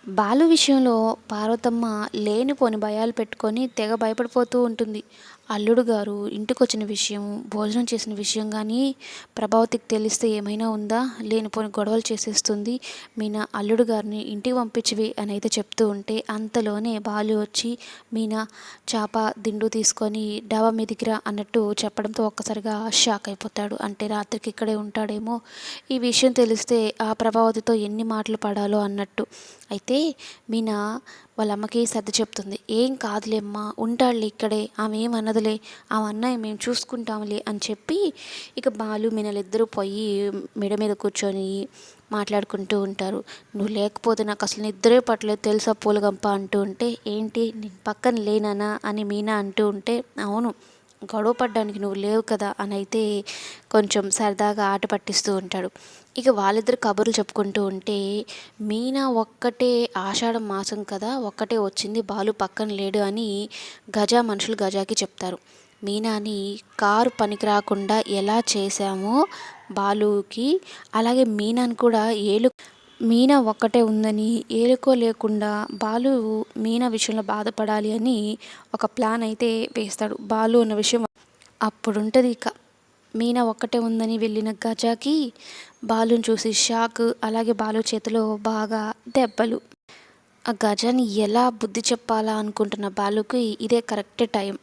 బాలు విషయంలో పార్వతమ్మ లేనిపోని భయాలు పెట్టుకొని తెగ భయపడిపోతూ ఉంటుంది. అల్లుడు గారు ఇంటికొచ్చిన విషయం, భోజనం చేసిన విషయం కానీ ప్రభావతికి తెలిస్తే ఏమైనా ఉందా? లేనిపోని గొడవలు చేసేస్తుంది. మీనా అల్లుడు గారిని ఇంటికి పంపించివి అని అయితే చెప్తూ ఉంటే అంతలోనే బాలు వచ్చి మీనా చేప దిండు తీసుకొని డాబా మీదికి రా అన్నట్టు చెప్పడంతో ఒక్కసారిగా షాక్ అయిపోతాడు. అంటే రాత్రికి ఇక్కడే ఉంటాడేమో, ఈ విషయం తెలిస్తే ఆ ప్రభావతితో ఎన్ని మాటలు పడాలో అన్నట్టు. అయితే మీనా వాళ్ళ అమ్మకి సర్ది చెప్తుంది. ఏం కాదులేమ్మా, ఉంటాడులే ఇక్కడే, ఆమె ఏమన్నదిలే, ఆమె అన్నయ్య మేము చూసుకుంటాంలే అని చెప్పి ఇక బాలు మీనలిద్దరూ పోయి మెడ మీద కూర్చొని మాట్లాడుకుంటూ ఉంటారు. నువ్వు లేకపోతే నాకు అసలు నిద్రే పట్టలేదు తెలుసా పూలగంప అంటూ ఉంటే, ఏంటి నేను పక్కన లేనానా అని మీనా అంటూ ఉంటే, అవును గొడవ పడ్డానికి నువ్వు లేవు కదా అని అయితే కొంచెం సరదాగా ఆట పట్టిస్తూ ఉంటాడు. ఇక వాళ్ళిద్దరు కబుర్లు చెప్పుకుంటూ ఉంటే మీనా ఒక్కటే ఆషాఢం మాసం కదా, ఒక్కటే వచ్చింది, బాలు పక్కన లేడు అని మనుషులు గజాకి చెప్తారు. మీనాని కారు పనికి రాకుండా ఎలా చేశామో బాలుకి, అలాగే మీనాని కూడా మీనా ఒక్కటే ఉందని ఏలుకో లేకుండా బాలు మీనా విషయంలో బాధపడాలి అని ఒక ప్లాన్ అయితే వేస్తాడు. బాలు అన్న విషయం అప్పుడుంటుంది. ఇక మీనా ఒక్కటే ఉందని వెళ్ళిన గజాకి బాలుని చూసి షాక్, అలాగే బాలు చేతిలో బాగా దెబ్బలు. ఆ గజాని ఎలా బుద్ధి చెప్పాలా అనుకుంటున్న బాలుకి ఇదే కరెక్ట్ టైం.